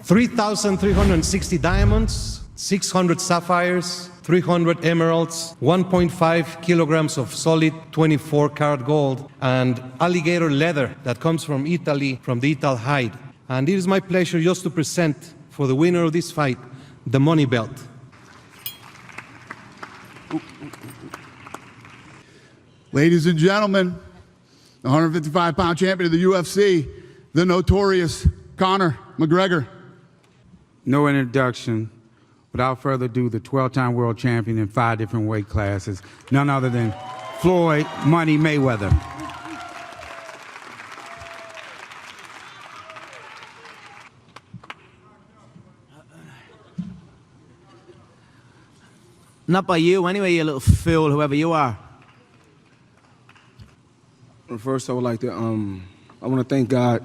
3,360 diamonds, 600 sapphires, 300 emeralds, 1.5 kilograms of solid 24-karat gold, and alligator leather that comes from Italy, from the Ital hide. And it is my pleasure just to present for the winner of this fight, the money belt. Ladies and gentlemen, the 155-pound champion of the UFC, the notorious Conor McGregor. No introduction. Without further ado, the 12-time world champion in 5 different weight classes, none other than Floyd Money Mayweather. Not by you anyway, you little fool, whoever you are. First, I would like to, I want to thank God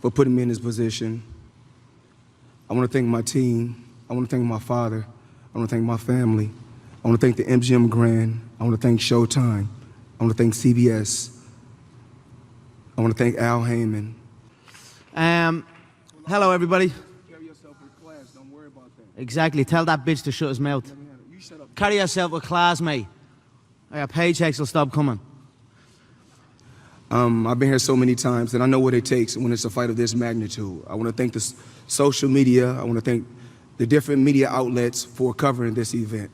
for putting me in this position. I want to thank my team. I want to thank my father. I want to thank my family. I want to thank the MGM Grand. I want to thank Showtime. I want to thank CBS. I want to thank Al Heyman. Hello, everybody. Carry yourself with class. Don't worry about that. Exactly. Tell that bitch to shut his mouth. You shut up. Carry yourself with class, mate. Our paychecks will stop coming. I've been here so many times, and I know what it takes when it's a fight of this magnitude. I want to thank the social media. I want to thank the different media outlets for covering this event.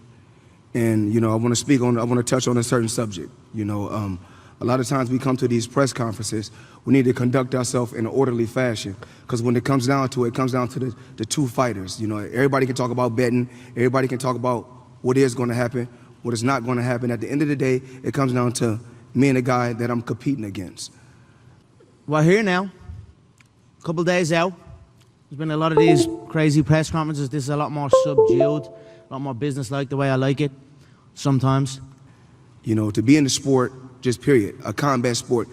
And, you know, I want to touch on a certain subject. You know, a lot of times we come to these press conferences, we need to conduct ourselves in an orderly fashion, because when it comes down to it, it comes down to the two fighters. You know, everybody can talk about betting, everybody can talk about what is going to happen, what is not going to happen. At the end of the day, it comes down to me and the guy that I'm competing against. We're here now. A couple days out. There's been a lot of these crazy press conferences. This is a lot more subdued, a lot more business-like, the way I like it, sometimes. You know, to be in the sport, just period, a combat sport,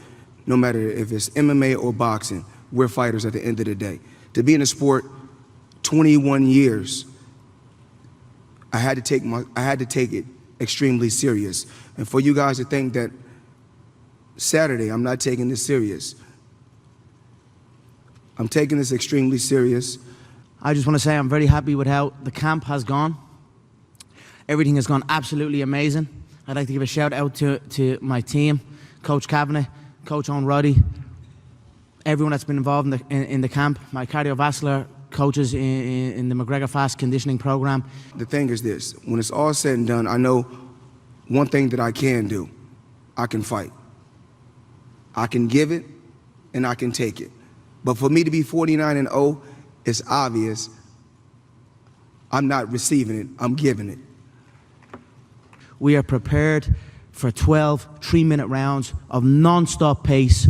no matter if it's MMA or boxing, we're fighters at the end of the day. To be in the sport 21 years, I had to take it extremely serious. And for you guys to think that Saturday I'm not taking this serious, I'm taking this extremely serious. I just want to say I'm very happy with how the camp has gone. Everything has gone absolutely amazing. I'd like to give a shout out to my team, Coach Kavanagh, Coach Owen Roddy, everyone that's been involved in the camp, my cardiovascular coaches in the Mcgregor Fast Conditioning Program. The thing is this, when it's all said and done, I know one thing that I can do. I can fight. I can give it and I can take it. But for me to be 49-0, it's obvious I'm not receiving it, I'm giving it. We are prepared for 12 3-minute rounds of non-stop pace,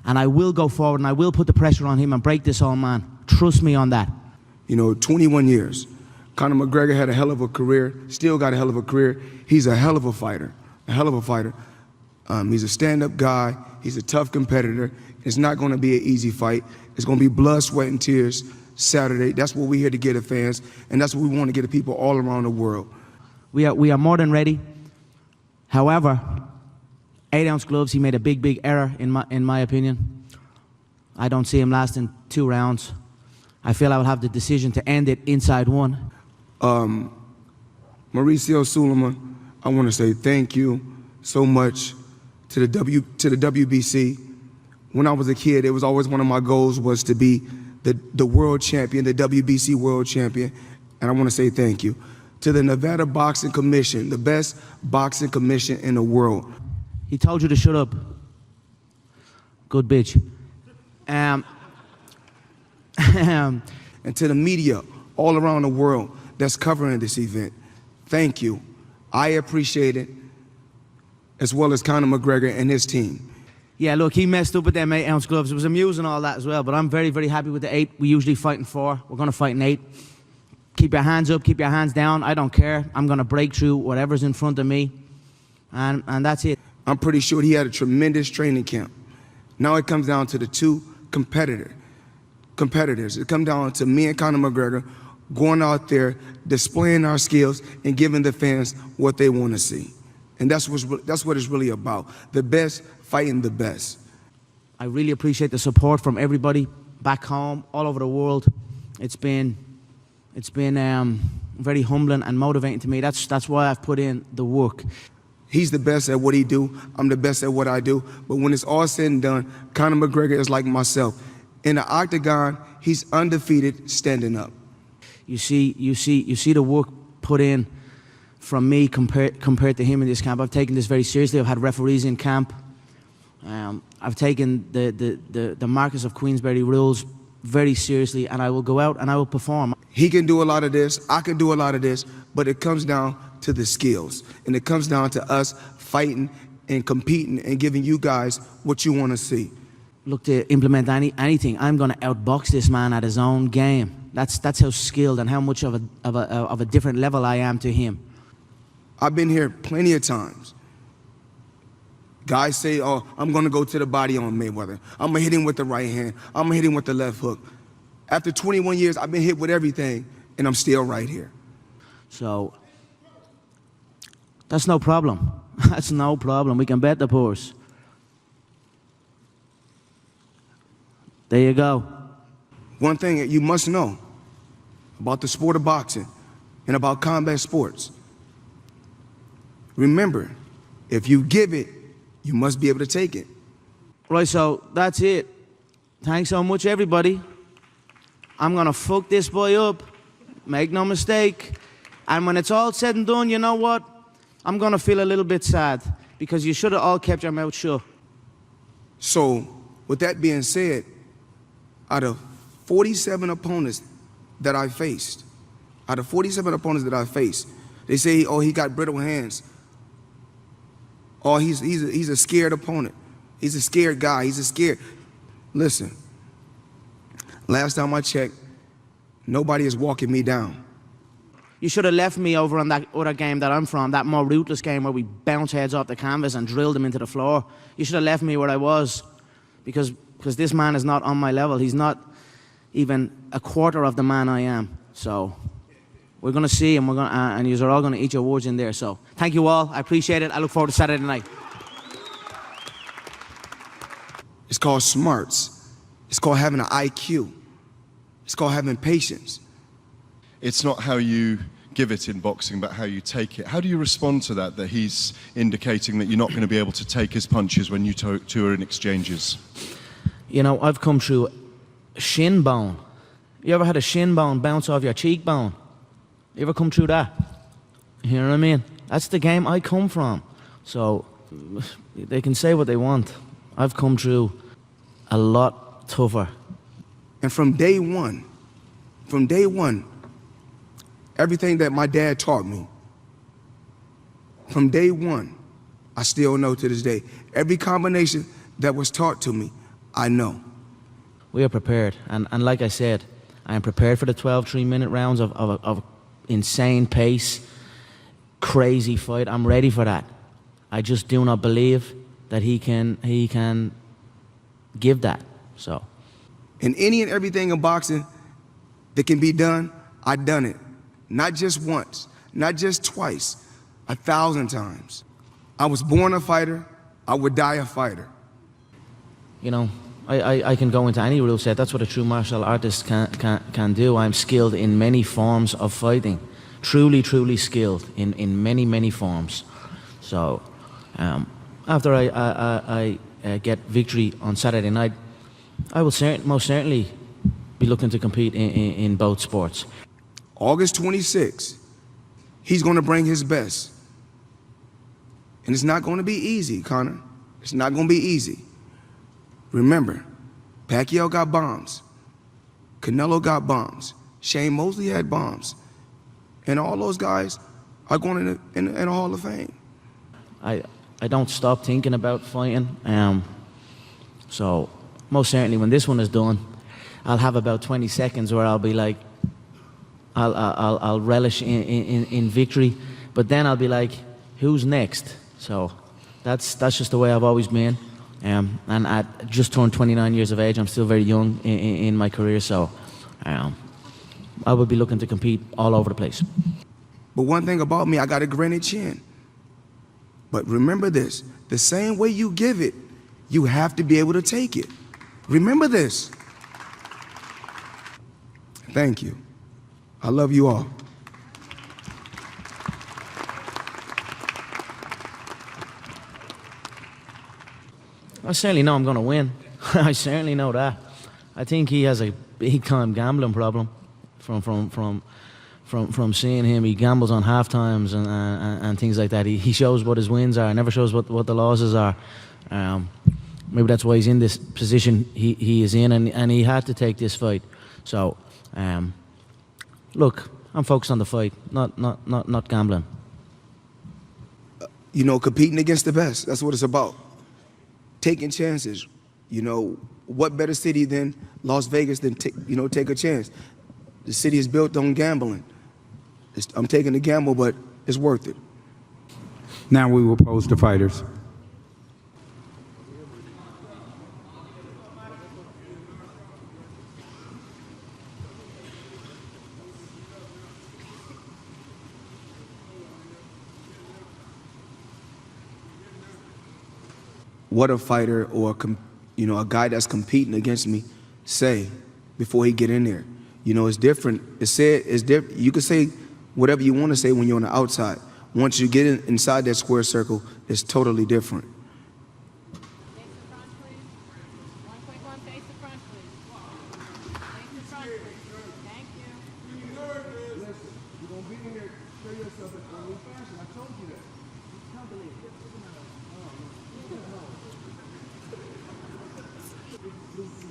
and I will go forward and I will put the pressure on him and break this old man. Trust me on that. You know, 21 years. Conor McGregor had a hell of a career, still got a hell of a career. He's a hell of a fighter, a hell of a fighter. He's a stand-up guy. He's a tough competitor. It's not going to be an easy fight. It's going to be blood, sweat, and tears Saturday. That's what we're here to get the fans, and that's what we want to get the people all around the world. We are more than ready. However, 8-ounce gloves, he made a big error in my opinion. I don't see him lasting 2 rounds. I feel I will have the decision to end it inside 1. Mauricio Suleiman, I want to say thank you so much to the WBC. When I was a kid, it was always one of my goals was to be the world champion, the WBC world champion, and I want to say thank you. To the Nevada Boxing Commission, the best boxing commission in the world. He told you to shut up. Good bitch. And to the media all around the world that's covering this event, thank you. I appreciate it, as well as Conor McGregor and his team. Yeah, look, he messed up with them 8-ounce gloves. It was amusing all that as well, but I'm very happy with the 8. We usually fight in 4. We're going to fight in 8. Keep your hands up, keep your hands down. I don't care. I'm going to break through whatever's in front of me, and that's it. I'm pretty sure he had a tremendous training camp. Now it comes down to the 2 competitors. It comes down to me and Conor McGregor going out there, displaying our skills, and giving the fans what they want to see. And that's what it's really about. The best fighting the best. I really appreciate the support from everybody back home, all over the world. It's been very humbling and motivating to me. That's why I've put in the work. He's the best at what he do. I'm the best at what I do. But when it's all said and done, Conor McGregor is like myself. In the octagon, he's undefeated standing up. You see the work put in from me compared to him in this camp. I've taken this very seriously. I've had referees in camp. I've taken the Marquess of Queensberry rules very seriously, and I will go out and I will perform. He can do a lot of this, I can do a lot of this, but it comes down to the skills. And it comes down to us fighting and competing and giving you guys what you want to see. Look, to implement anything, I'm going to outbox this man at his own game. That's how skilled and how much of a different level I am to him. I've been here plenty of times. Guys say, oh, I'm going to go to the body on Mayweather. I'm going to hit him with the right hand. I'm going to hit him with the left hook. After 21 years, I've been hit with everything, and I'm still right here. So, that's no problem. That's no problem. We can bet the horse. There you go. One thing that you must know about the sport of boxing and about combat sports. Remember, if you give it, you must be able to take it. Right, so that's it. Thanks so much, everybody. I'm gonna fuck this boy up. Make no mistake. And when it's all said and done, you know what? I'm gonna feel a little bit sad because you should have all kept your mouth shut. So, with that being said, out of 47 opponents that I faced, they say, oh, he got brittle hands. Oh, he's a scared opponent. He's a scared guy. He's a scared. Listen, last time I checked, nobody is walking me down. You should have left me over on that other game that I'm from, that more ruthless game where we bounce heads off the canvas and drill them into the floor. You should have left me where I was because this man is not on my level. He's not even a quarter of the man I am. So we're going to see, and and you're all going to eat your words in there. So thank you all. I appreciate it. I look forward to Saturday night. It's called smarts. It's called having an IQ. It's called having patience. It's not how you give it in boxing, but how you take it. How do you respond to that he's indicating that you're not going to be able to take his punches when you two are in exchanges? You know, I've come through shin bone. You ever had a shin bone bounce off your cheekbone? You ever come through that? You know what I mean? That's the game I come from. So they can say what they want. I've come through a lot tougher. And from day one, everything that my dad taught me, from day one, I still know to this day. Every combination that was taught to me, I know. We are prepared. And like I said, I am prepared for the 12 3-minute rounds of insane pace, crazy fight. I'm ready for that. I just do not believe that he can give that. So, And any and everything in boxing that can be done, I've done it. Not just once, not just twice, 1,000 times. I was born a fighter, I would die a fighter. you know, I can go into any rule set. That's what a true martial artist can do. I'm skilled in many forms of fighting. Truly skilled in many forms. So after I get victory on Saturday night, I will most certainly be looking to compete in both sports. August 26th, he's going to bring his best. And it's not going to be easy, Conor. It's not going to be easy. Remember, Pacquiao got bombs. Canelo got bombs. Shane Mosley had bombs. And all those guys are going in the Hall of Fame. I don't stop thinking about fighting. So most certainly when this one is done, I'll have about 20 seconds where I'll be like, I'll relish in victory, but then I'll be like, who's next? So that's just the way I've always been. And at just turned 29 years of age, I'm still very young in my career, so I will be looking to compete all over the place. But one thing about me, I got a granite chin. But remember this, the same way you give it, you have to be able to take it. Remember this. Thank you. I love you all. I certainly know I'm going to win. I certainly know that. I think he has a big-time gambling problem. From seeing him, he gambles on half times and things like that. He shows what his wins are, never shows what the losses are. Maybe that's why he's in this position he is in, and he had to take this fight. So, look, I'm focused on the fight, not gambling. You know, competing against the best. That's what it's about. Taking chances. You know, what better city than Las Vegas than take a chance? The city is built on gambling. I'm taking the gamble, but it's worth it. Now we will pose the fighters. What a fighter or a guy that's competing against me say before he get in there. You know, it's different. It's different. You can say whatever you want to say when you're on the outside. Once you get inside that square circle, it's totally different. Thank you.